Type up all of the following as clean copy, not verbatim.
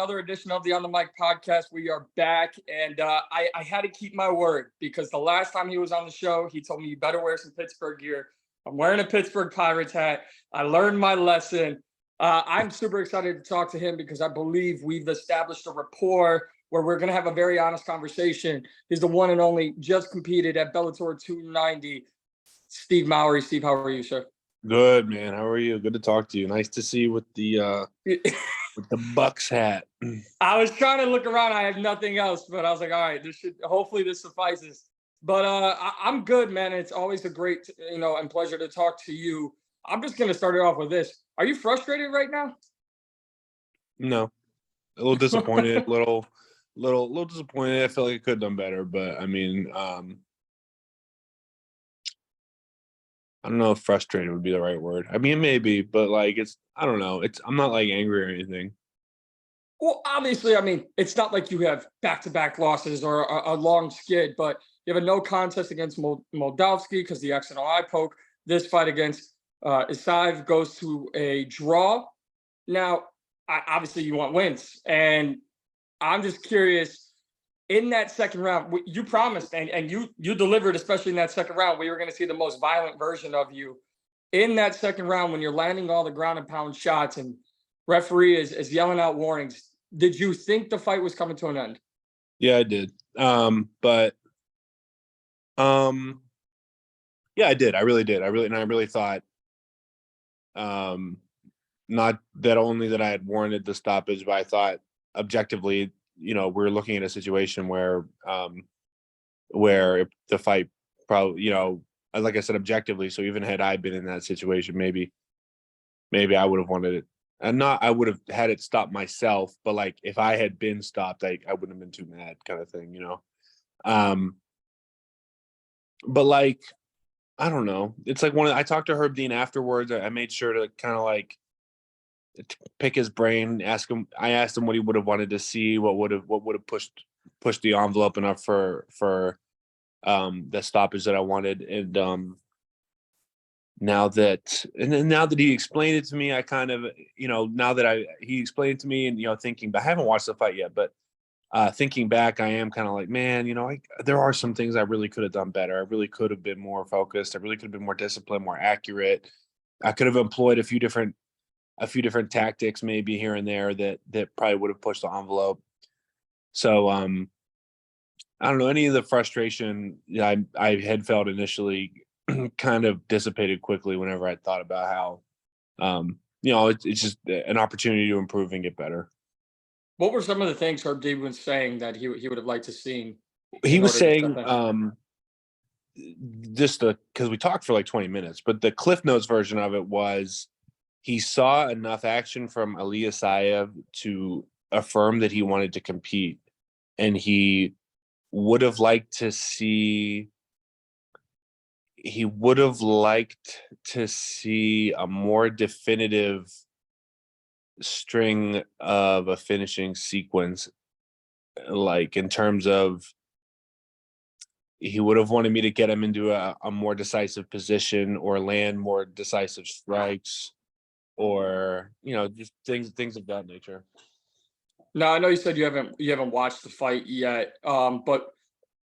another edition of the On the Mic podcast. We are back, and I had to keep my word because the last time he was on the show, he told me you better wear some Pittsburgh gear. I'm wearing a Pittsburgh Pirates hat. I learned my lesson. I'm super excited to talk to him because I believe we've established a rapport where we're going to have a very honest conversation. He's the one and only, just competed at Bellator 290, Steve Mowry. Steve, how are you, sir? Good, man. How are you? Good to talk to you. Nice to see you with the Bucks hat. I was trying to look around. I have nothing else, but I was like, all right, hopefully this suffices. But I'm good, man. It's always a great, and pleasure to talk to you. I'm just going to start it off with this. Are you frustrated right now? No, a little disappointed, little disappointed. I feel like I could have done better, but I mean, I don't know if frustrated would be the right word. I mean, maybe, but like, I don't know. I'm not like angry or anything. Well, obviously, I mean, it's not like you have back-to-back losses or a long skid, but you have a no contest against Moldavsky because the X and O poke. This fight against Isaev goes to a draw. Now, obviously, you want wins, and I'm just curious. In that second round, you promised and you delivered, especially in that second round. We were going to see the most violent version of you. In that second round, when you're landing all the ground and pound shots and referee is yelling out warnings, did you think the fight was coming to an end? Yeah, I did. Yeah, I did. I really did. I really thought, not that only that I had warranted the stoppage, but I thought objectively, we're looking at a situation where the fight probably, like I said, objectively. So even had I been in that situation, maybe I would have wanted it. And I would have had it stop myself, but like if I had been stopped, I wouldn't have been too mad, kind of thing, But like, I don't know. It's like I talked to Herb Dean afterwards. I made sure to kind of like pick his brain, ask him. I asked him what he would have wanted to see, what would have pushed the envelope enough for the stoppage that I wanted. And now that he explained it to me, I kind of, he explained it to me and, thinking, but I haven't watched the fight yet, but thinking back, I am kind of like, man, there are some things I really could have done better. I really could have been more focused. I really could have been more disciplined, more accurate. I could have employed a few different tactics maybe here and there that probably would have pushed the envelope. So, I don't know, any of the frustration I had felt initially kind of dissipated quickly whenever I thought about how, it's just an opportunity to improve and get better. What were some of the things Herb Dean was saying that he would have liked to see? He was saying, because we talked for like 20 minutes, but the Cliff Notes version of it was he saw enough action from Ali Isaev to affirm that he wanted to compete, and he would have liked to see a more definitive string of a finishing sequence, like in terms of he would have wanted me to get him into a more decisive position or land more decisive strikes, or just things of that nature. Now, I know you said you haven't watched the fight yet, but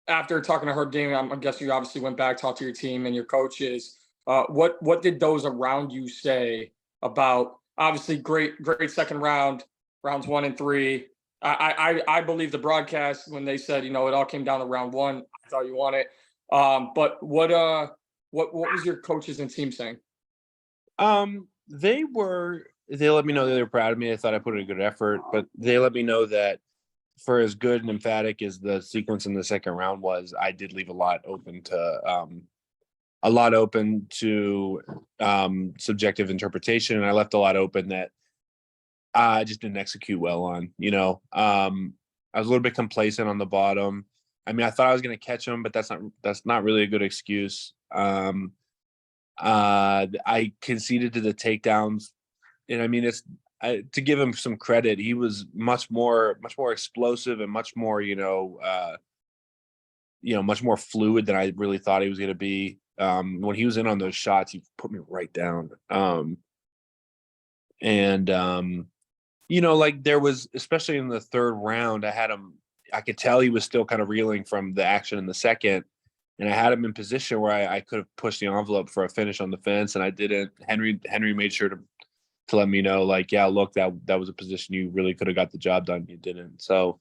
after talking to Herb Dean, I'm guessing you obviously went back, talked to your team and your coaches. What did those around you say about, obviously great second rounds 1 and 3? I believe the broadcast when they said, it all came down to round 1. I thought you won it. But what was your coaches and team saying? They let me know that they were proud of me. I thought I put in a good effort, but they let me know that for as good and emphatic as the sequence in the second round was, I did leave a lot open to subjective interpretation, and I left a lot open that I just didn't execute well on. I was a little bit complacent on the bottom. I mean, I thought I was going to catch him, but that's not really a good excuse. I conceded to the takedowns, and I mean, to give him some credit, he was much more explosive and much more, much more fluid than I really thought he was going to be. When he was in on those shots, he put me right down. Like there was, especially in the third round, I could tell he was still kind of reeling from the action in the second. And I had him in position where I could have pushed the envelope for a finish on the fence, and I didn't. Henry made sure to let me know, like, yeah, look, that was a position you really could have got the job done. You didn't. So,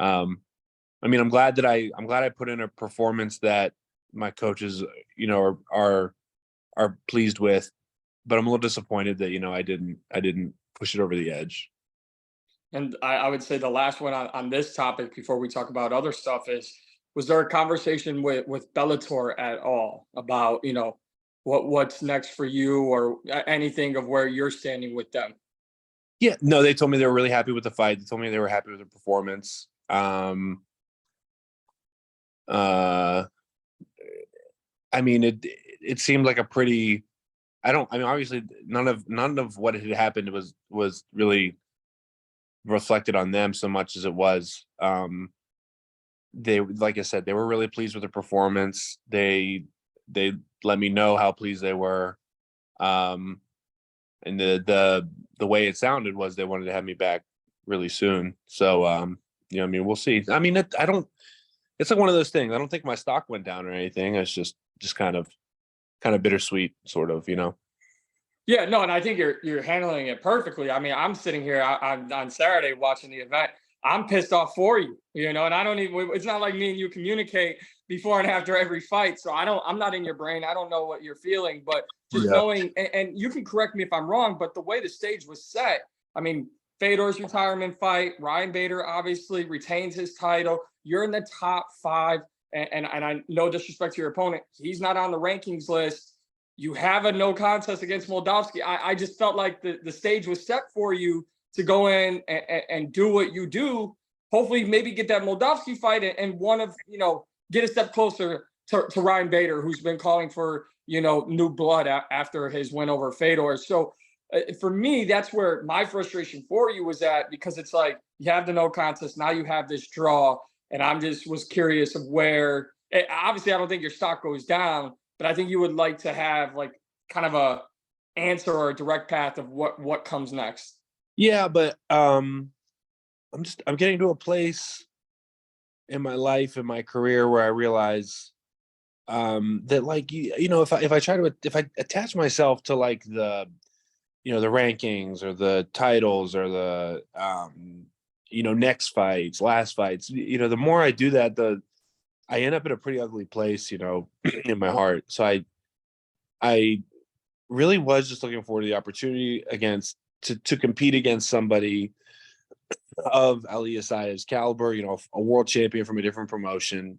I'm glad I put in a performance that my coaches, are pleased with, but I'm a little disappointed that, I didn't push it over the edge. And I would say the last one on this topic before we talk about other stuff is, was there a conversation with Bellator at all about, what's next for you or anything of where you're standing with them? Yeah, no, they told me they were really happy with the fight. They told me they were happy with the performance. It seemed like a pretty, obviously none of what had happened was really reflected on them so much as it was. They, like I said, they were really pleased with the performance. They let me know how pleased they were. And the way it sounded was they wanted to have me back really soon. So, we'll see. It's like one of those things. I don't think my stock went down or anything. It's just kind of bittersweet, sort of. Yeah, no, and I think you're handling it perfectly. I mean, I'm sitting here on Saturday watching the event. I'm pissed off for you, and I don't even. It's not like me and you communicate before and after every fight, so I'm not in your brain. I don't know what you're feeling, but just Yeah. knowing, and you can correct me if I'm wrong, but the way the stage was set, I mean, Fedor's retirement fight, Ryan Bader obviously retains his title. You're in the top 5, and I no disrespect to your opponent, he's not on the rankings list. You have a no contest against Moldavsky. I just felt like the stage was set for you to go in and do what you do. Hopefully, maybe get that Moldavsky fight and get a step closer to Ryan Bader, who's been calling for new blood after his win over Fedor. So for me, that's where my frustration for you was at, because it's like you have the no contest, now you have this draw, and I'm just was curious of where. Obviously, I don't think your stock goes down, but I think you would like to have like kind of a answer or a direct path of what comes next. Yeah, but I'm getting to a place in my life, in my career, where I realize that, like, if I attach myself to like the the rankings or the titles or the next fights, last fights, the more I do that, I end up in a pretty ugly place, in my heart. So I really was just looking forward to the opportunity to compete against somebody of Ali Asaya's caliber, a world champion from a different promotion,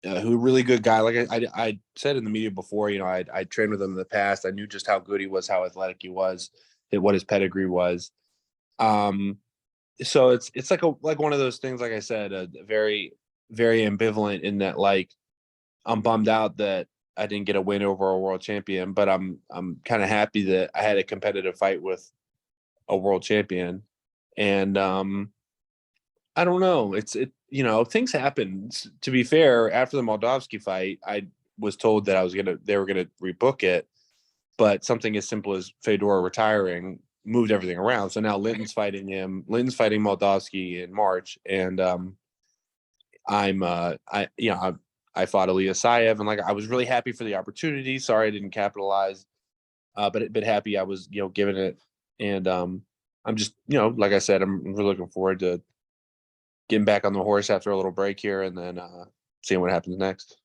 who really good guy. Like I said in the media before, I trained with him in the past. I knew just how good he was, how athletic he was, what his pedigree was. So it's like one of those things, like I said, very, very ambivalent in that, like, I'm bummed out that I didn't get a win over a world champion, but I'm kind of happy that I had a competitive fight with a world champion. And I don't know. Things happen. To be fair, after the Moldavsky fight, I was told that they were gonna rebook it, but something as simple as Fedor retiring moved everything around. So now Linton's fighting him. Linton's fighting Moldavsky in March, and I fought Ali Asayev, and like I was really happy for the opportunity. Sorry I didn't capitalize, but happy I was given it, and I'm just like I said, I'm really looking forward to getting back on the horse after a little break here, and then seeing what happens next.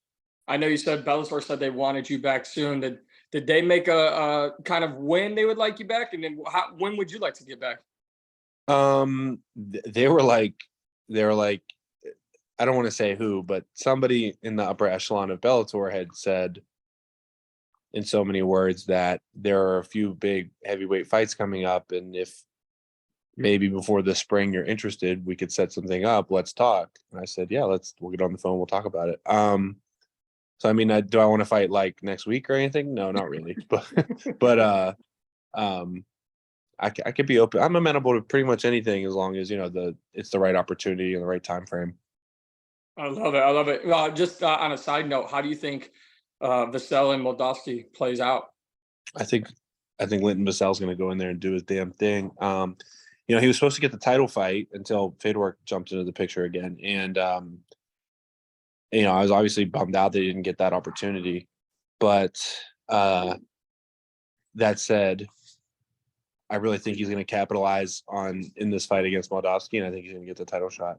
I know you said Bellator said they wanted you back soon. Did they make a kind of when they would like you back, and then when would you like to get back? They were like, I don't want to say who, but somebody in the upper echelon of Bellator had said in so many words that there are a few big heavyweight fights coming up, and if maybe before the spring you're interested, we could set something up. Let's talk. And I said, yeah, we'll get on the phone. We'll talk about it. So I mean, do I want to fight like next week or anything? No, not really. but I could be open. I'm amenable to pretty much anything as long as it's the right opportunity and the right time frame. I love it. I love it. Just on a side note, how do you think Vasyl and Moldavsky plays out? I think I think Linton Vassell's going to go in there and do his damn thing. You know, he was supposed to get the title fight until Fedor jumped into the picture again. And, you know, I was obviously bummed out that he didn't get that opportunity. But that said, I really think he's going to capitalize in this fight against Moldavsky, and I think he's going to get the title shot.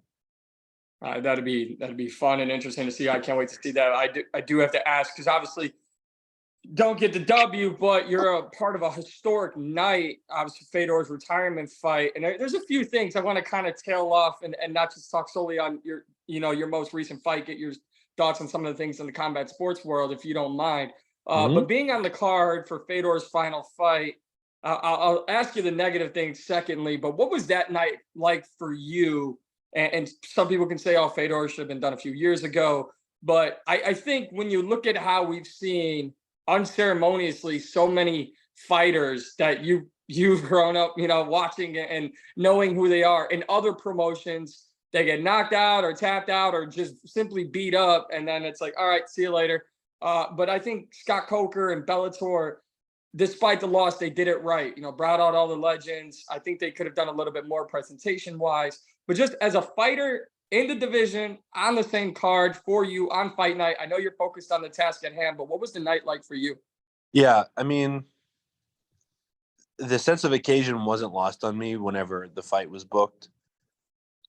That'd be fun and interesting to see. I can't wait to see that. I do have to ask because obviously don't get the W, but you're a part of a historic night. Obviously, Fedor's retirement fight, and there's a few things I want to kind of tail off and not just talk solely on your most recent fight. Get your thoughts on some of the things in the combat sports world, if you don't mind. But being on the card for Fedor's final fight, I'll ask you the negative things secondly. But what was that night like for you? And some people can say, "Oh, Fedor should have been done a few years ago." But I think when you look at how we've seen unceremoniously so many fighters that you've grown up, watching and knowing who they are in other promotions, they get knocked out or tapped out or just simply beat up, and then it's like, all right, see you later. But I think Scott Coker and Bellator, despite the loss, they did it right. Brought out all the legends. I think they could have done a little bit more presentation wise, but just as a fighter in the division, on the same card for you on fight night. I know you're focused on the task at hand, but what was the night like for you? Yeah, I mean, the sense of occasion wasn't lost on me whenever the fight was booked.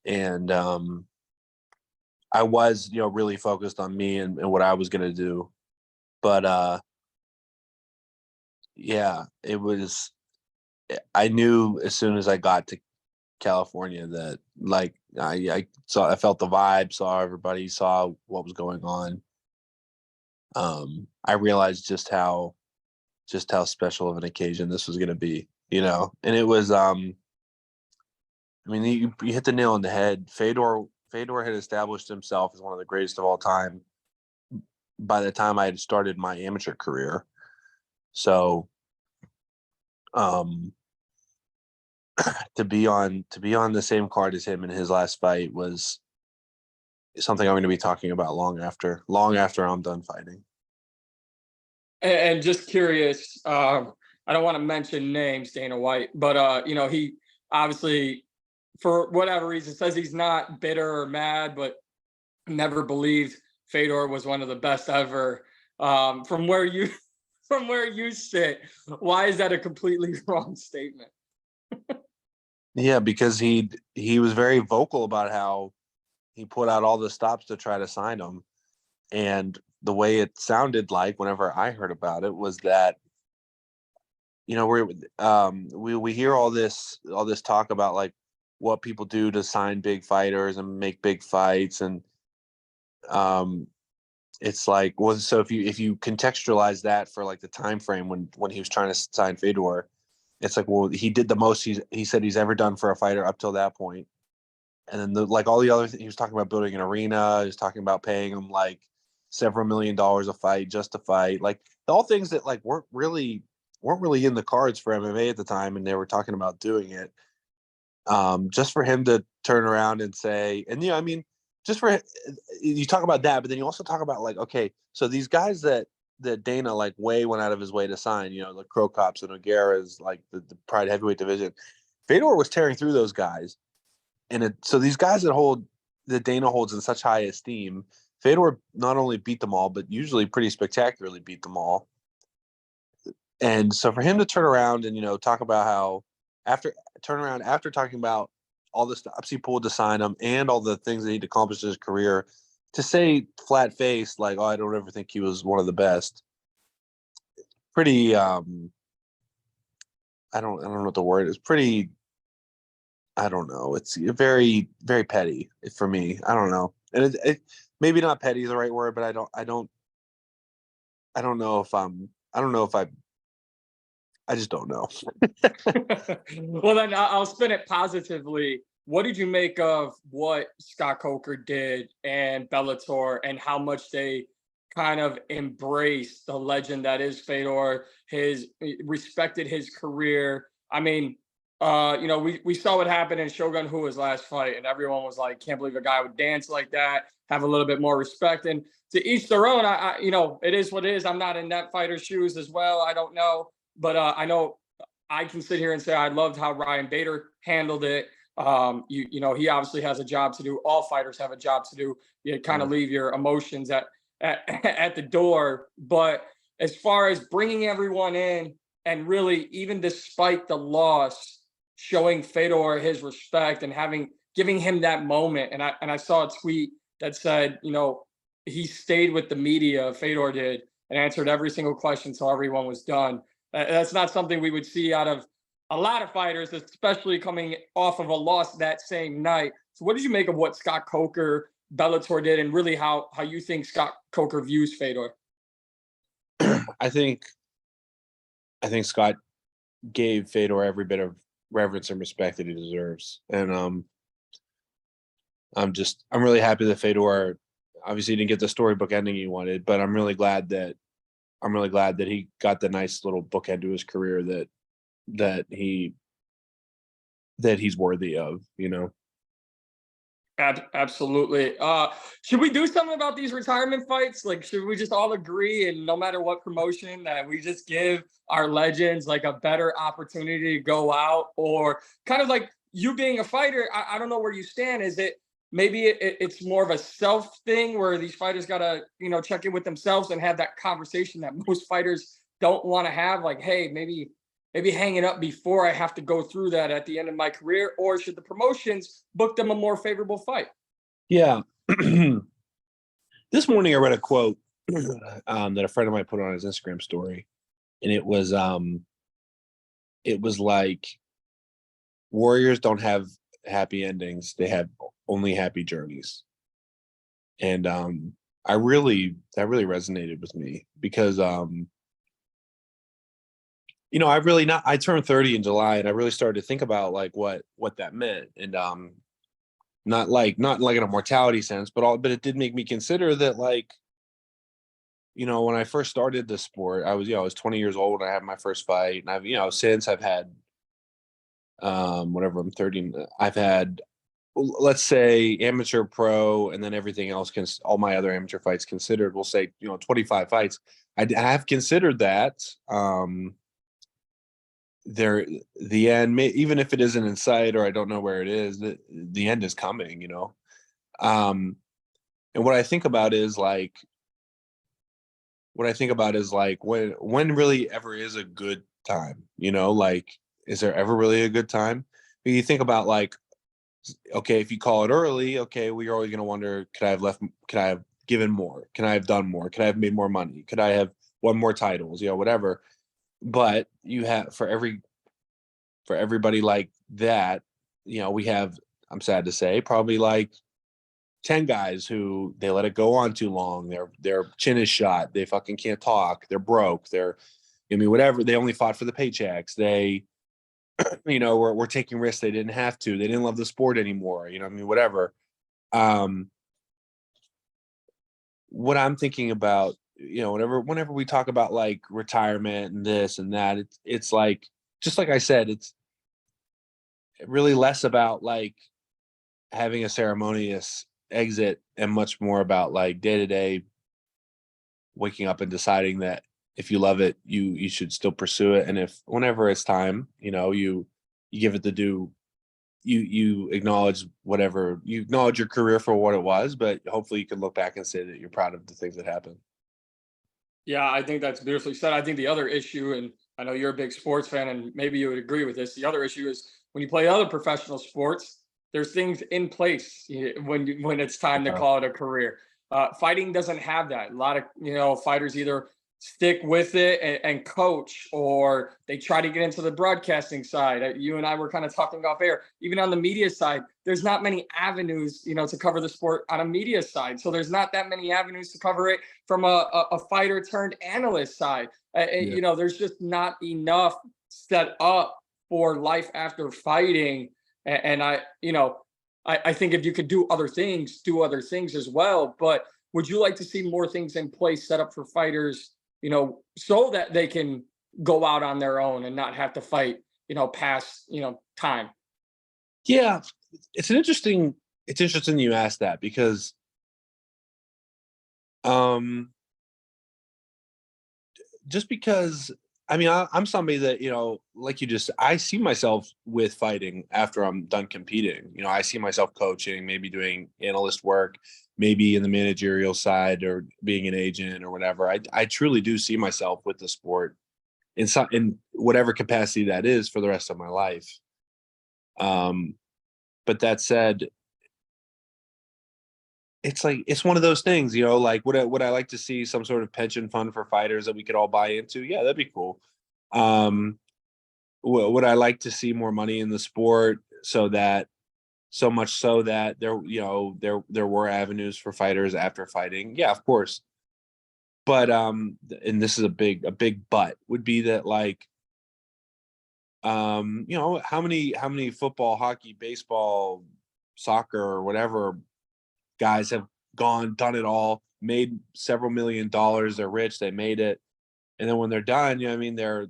And I was, really focused on me and what I was going to do. But yeah, I knew as soon as I got to California that I felt the vibe, saw everybody, saw what was going on. I realized just how special of an occasion this was going to be, and it was, I mean, you hit the nail on the head. Fedor had established himself as one of the greatest of all time by the time I had started my amateur career. So, to be on the same card as him in his last fight was something I'm going to be talking about long after I'm done fighting. And just curious, I don't want to mention names, Dana White, but he obviously, for whatever reason, says he's not bitter or mad, but never believed Fedor was one of the best ever. From where you sit, why is that a completely wrong statement? Yeah, because he was very vocal about how he put out all the stops to try to sign him, and the way it sounded like whenever I heard about it was that, we hear all this talk about like what people do to sign big fighters and make big fights, and it's like, well, so if you contextualize that for like the time frame when he was trying to sign Fedor, it's like, well, he did the most he said he's ever done for a fighter up till that point. And then all the other things, he was talking about building an arena, he was talking about paying him like several $1 million a fight just to fight, like all things that like weren't really in the cards for MMA at the time, and they were talking about doing it. Just for him to turn around and say, and I mean, just for you talk about that, but then you also talk about like, okay, so these guys that Dana like way went out of his way to sign, the Crow Cops and O'Gara's, like the Pride heavyweight division. Fedor was tearing through those guys, and so these guys that Dana holds in such high esteem, Fedor not only beat them all, but usually pretty spectacularly beat them all. And so for him to turn around and talk about how after talking about all the stops he pulled to sign him and all the things that he'd accomplished in his career, to say flat faced like, "Oh, I don't ever think he was one of the best." Pretty, I don't know what the word is. Pretty, I don't know. It's very, very petty for me. I don't know, and it maybe not petty is the right word, but I don't know if I just don't know. Well, then I'll spin it positively. What did you make of what Scott Coker did and Bellator, and how much they kind of embraced the legend that is Fedor, respected his career? I mean, we saw what happened in Shogun Rua's last fight, and everyone was like, can't believe a guy would dance like that, have a little bit more respect. And to each their own. It is what it is. I'm not in that fighter's shoes as well. I don't know. But I know I can sit here and say I loved how Ryan Bader handled it. You know, he obviously has a job to do. All fighters have a job to do. You kind of Mhm. leave your emotions at the door. But as far as bringing everyone in and really, even despite the loss, showing Fedor his respect and giving him that moment. And I saw a tweet that said, you know, he stayed with the media, Fedor did, and answered every single question until everyone was done. That's not something we would see out of a lot of fighters, especially coming off of a loss that same night. So, what did you make of what Scott Coker, Bellator did, and really how you think Scott Coker views Fedor? I think Scott gave Fedor every bit of reverence and respect that he deserves, and I'm really happy that Fedor obviously didn't get the storybook ending he wanted, but I'm really glad that he got the nice little bookend to his career that he that he's worthy of, you know. Absolutely. Should we do something about these retirement fights? Like, should we just all agree, and no matter what promotion, that we just give our legends like a better opportunity to go out? Or kind of like you being a fighter, I don't know where you stand. Is it maybe it's more of a self thing where these fighters gotta, you know, check in with themselves and have that conversation that most fighters don't want to have? Like, hey, maybe hang it up before I have to go through that at the end of my career? Or should the promotions book them a more favorable fight? Yeah. This morning I read a quote that a friend of mine put on his Instagram story, and it was like, warriors don't have happy endings; they have only happy journeys. And that really resonated with me because you know, I turned 30 in July, and I really started to think about like what that meant. And not like in a mortality sense, but it did make me consider that, like, you know, when I first started the sport, I was 20 years old and I had my first fight. And I've, you know, since I've had whatever, I'm 30, I've had, let's say, amateur, pro, and then everything else, all my other amateur fights considered, we'll say, you know, 25 fights. I have considered that. There The end even if it isn't in sight, or I don't know where it is, the end is coming, you know. um and what I think about is like, when really ever is a good time, you know, like, is there ever really a good time? When you think about, like, okay, if you call it early, okay, well, you're always going to wonder, could I have given more, can I have done more, could I have made more money, could I have won more titles, you know, whatever. But you have, for everybody like that, you know, we have, I'm sad to say, probably like 10 guys who they let it go on too long. Their chin is shot. They fucking can't talk. They're broke. I mean, whatever. They only fought for the paychecks. They, you know, were taking risks they didn't have to. They didn't love the sport anymore. You know, I mean, whatever. Um, what I'm thinking about, you know, whenever we talk about like retirement and this and that, it's like, just like I said, it's really less about like having a ceremonious exit and much more about like day to day waking up and deciding that if you love it, you should still pursue it. And if, whenever it's time, you know, you give it the due, you acknowledge you acknowledge your career for what it was, but hopefully you can look back and say that you're proud of the things that happened. Yeah, I think that's beautifully said. I think the other issue, and I know you're a big sports fan, and maybe you would agree with this. The other issue is when you play other professional sports, there's things in place when it's time to Yeah. call it a career. Fighting doesn't have that. A lot of, you know, fighters either stick with it and coach, or they try to get into the broadcasting side. You and I were kind of talking off air. Even on the media side, there's not many avenues, you know, to cover the sport on a media side. So there's not that many avenues to cover it from a fighter turned analyst side. Yeah. You know, there's just not enough set up for life after fighting. And I, you know, I think if you could do other things, do other things as well. But would you like to see more things in place set up for fighters, you know, so that they can go out on their own and not have to fight, you know, past, you know, time? Yeah. It's interesting you asked that because um just because I mean, I'm somebody that, like you just, I see myself with fighting after I'm done competing. I see myself coaching, maybe doing analyst work, maybe in the managerial side or being an agent or whatever. I truly do see myself with the sport in whatever capacity that is for the rest of my life. But that said, it's one of those things, like would I like to see some sort of pension fund for fighters that we could all buy into? Yeah, that'd be cool. Would I like to see more money in the sport so much so that there were avenues for fighters after fighting? Yeah, of course. But and this is a big but would be that, like, how many football, hockey, baseball, soccer, or whatever guys have done it all, made several $1,000,000. They're rich, they made it, and then when they're done, I mean, they're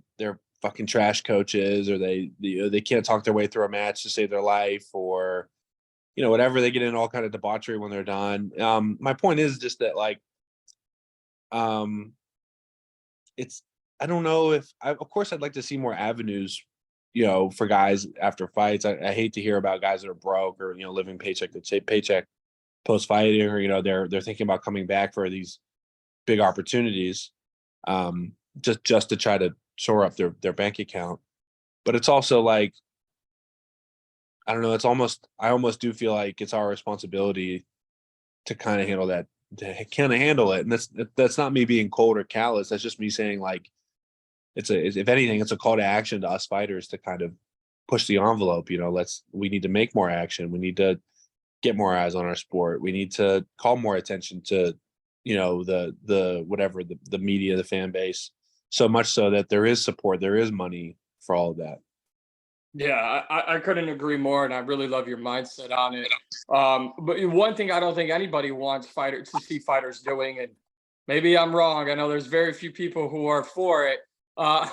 fucking trash coaches, or they can't talk their way through a match to save their life, or whatever. They get in all kind of debauchery when they're done. My point is just that, like, it's I don't know if of course I'd like to see more avenues, for guys after fights. I hate to hear about guys that are broke or living paycheck to paycheck post fighting, or they're thinking about coming back for these big opportunities, just to try to shore up their bank account. But it's also like, I don't know, I almost do feel like it's our responsibility to kind of handle that, to kind of handle it. And that's not me being cold or callous. That's just me saying, like, if anything, it's a call to action to us fighters to kind of push the envelope. We need to make more action. We need to get more eyes on our sport. We need to call more attention to, the whatever, the media, the fan base, so much so that there is support, there is money for all of that. Yeah, I couldn't agree more, and I really love your mindset on it. But one thing I don't think anybody wants fighters to see fighters doing, and maybe I'm wrong. I know there's very few people who are for it. Uh,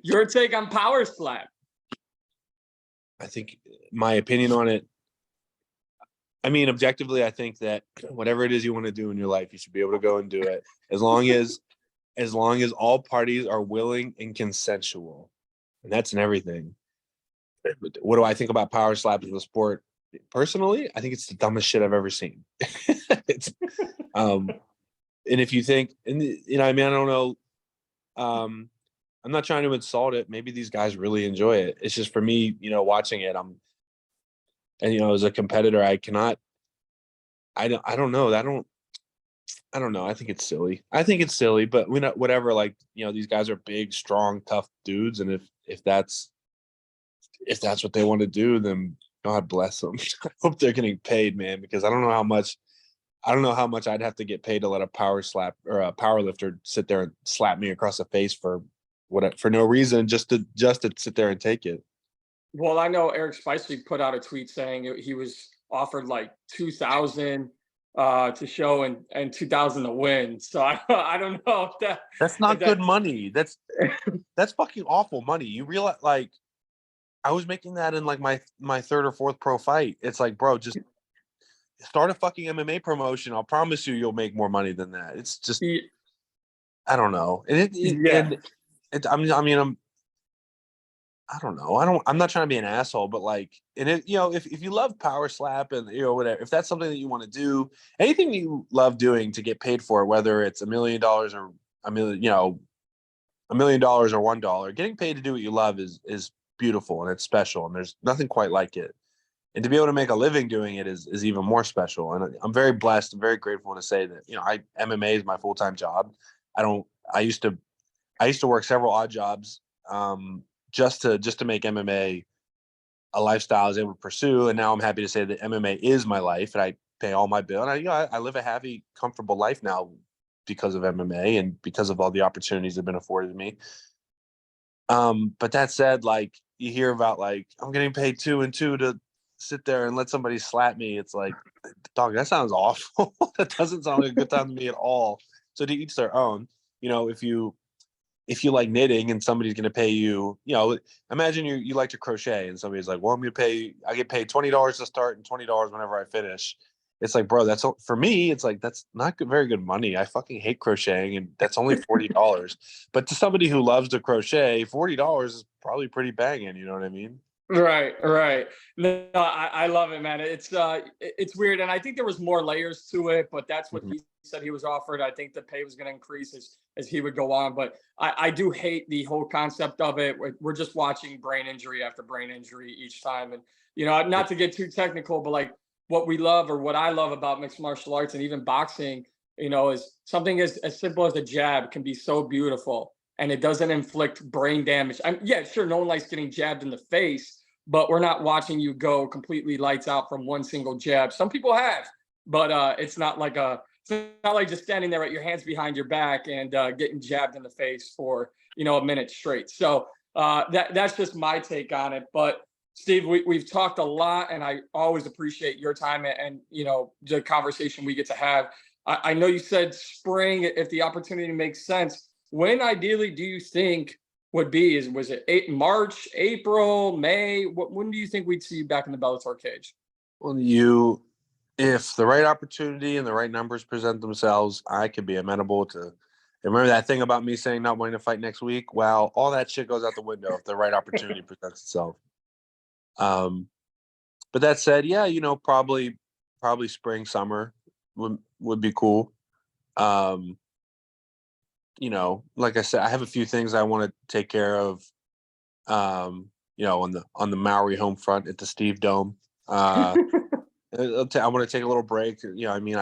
your take on power slap? I think my opinion on it, I mean, objectively, I think that whatever it is you want to do in your life, you should be able to go and do it, as long as all parties are willing and consensual, and that's in everything. What do I think about power slaps in the sport? Personally, I think it's the dumbest shit I've ever seen. It's, and if you think, and I mean, I don't know, I'm not trying to insult it. Maybe these guys really enjoy it. It's just, for me, watching it, and as a competitor, I cannot. I don't know. I don't know. I think it's silly. But whatever. Like, these guys are big, strong, tough dudes, and if that's what they want to do, then God bless them. I hope they're getting paid, man, because I don't know how much. I don't know how much I'd have to get paid to let a power slap or a power lifter sit there and slap me across the face for no reason, just to sit there and take it. Well, I know Eric Spicely put out a tweet saying he was offered like 2,000 to show and 2,000 to win. So I don't know That's if not that good money. That's fucking awful money. You realize, like, I was making that in, like, my third or fourth pro fight. It's like, bro, just start a fucking MMA promotion. I'll promise you'll make more money than that. It's just, I don't know. yeah. I don't know. I'm not trying to be an asshole, but, like, and if you love power slap and, whatever, if that's something that you want to do, anything you love doing to get paid for, whether it's $1,000,000 or $1,000,000 or $1, getting paid to do what you love is beautiful, and it's special, and there's nothing quite like it. And to be able to make a living doing it is even more special. And I'm very blessed and very grateful to say that, MMA is my full-time job. I used to work several odd jobs, just to make MMA a lifestyle I was able to pursue. And now I'm happy to say that MMA is my life, and I pay all my bill. And I live a happy, comfortable life now because of MMA and because of all the opportunities that have been afforded to me. But that said, like, you hear about, like, I'm getting paid 2 and 2 to sit there and let somebody slap me. It's like, dog, that sounds awful. That doesn't sound like a good time to me at all. So to each their own. If you like knitting and somebody's going to pay you, imagine you like to crochet and somebody's like, well, I get paid $20 to start and $20 whenever I finish. it's like, bro, for me, it's like, that's not good, very good money. I fucking hate crocheting, and that's only $40. But to somebody who loves to crochet, $40 is probably pretty banging. You know what I mean? Right, right. No, I love it, man. It's weird, and I think there was more layers to it, but that's what Mhm. he said he was offered. I think the pay was going to increase as he would go on, but I do hate the whole concept of it. We're just watching brain injury after brain injury each time, and not to get too technical, but like what we love or what I love about mixed martial arts and even boxing, is something as simple as a jab can be so beautiful and it doesn't inflict brain damage. Yeah, sure, no one likes getting jabbed in the face, but we're not watching you go completely lights out from one single jab. Some people have, but it's not like just standing there with your hands behind your back and getting jabbed in the face for a minute straight. So that's just my take on it. But Steve, we've talked a lot, and I always appreciate your time and the conversation we get to have. I know you said spring if the opportunity makes sense. When ideally do you think was it March, April, May? When do you think we'd see you back in the Bellator cage? Well, if the right opportunity and the right numbers present themselves, I could be amenable to. Remember that thing about me saying not wanting to fight next week? Well, all that shit goes out the window if the right opportunity presents itself. But that said, yeah, probably spring, summer would be cool. Like I said, I have a few things I want to take care of. On the Mowry home front at the Steve Dome. I want to take a little break. I mean,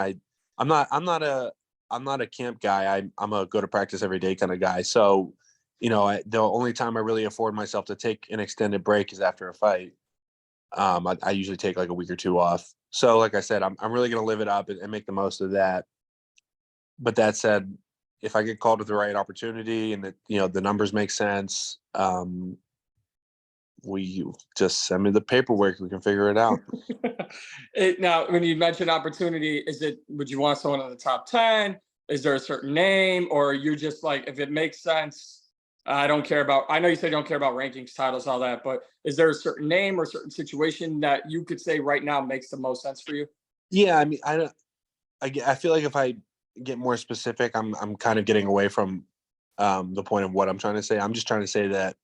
I'm not a camp guy. I'm a go to practice every day kind of guy. So, the only time I really afford myself to take an extended break is after a fight. I usually take like a week or two off. So, like I said, I'm really gonna live it up and make the most of that. But that said, if I get called with the right opportunity and that the numbers make sense, we just send me the paperwork. We can figure it out. Now, when you mentioned opportunity, would you want someone in the top 10? Is there a certain name, or you're just like, if it makes sense, I don't care about, I know you said you don't care about rankings, titles, all that, but is there a certain name or certain situation that you could say right now makes the most sense for you? Yeah, I mean, I feel like if I get more specific, I'm kind of getting away from the point of what I'm trying to say. I'm just trying to say that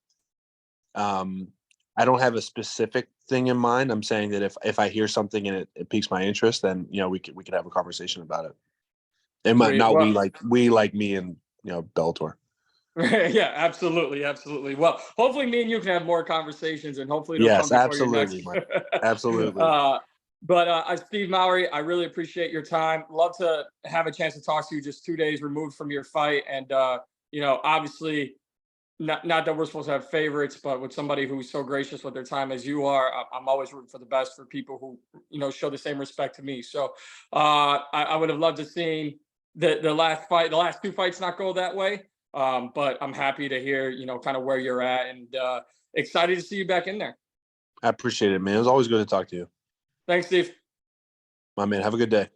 I don't have a specific thing in mind. I'm saying that if I hear something and it piques my interest, then we could have a conversation about it. It might Sweet. not Well, we like me and Bellator. yeah, absolutely, absolutely. Well, hopefully, me and you can have more conversations, and hopefully, it'll come Yes, before your absolutely, next. Mike. Absolutely. But Steve Mowry, I really appreciate your time. Love to have a chance to talk to you just 2 days removed from your fight, and obviously, not that we're supposed to have favorites, but with somebody who's so gracious with their time as you are, I'm always rooting for the best for people who show the same respect to me. So I would have loved to see the last fight, the last two fights not go that way. But I'm happy to hear kind of where you're at, and excited to see you back in there. I appreciate it, man. It was always good to talk to you. Thanks, Steve. My man, have a good day.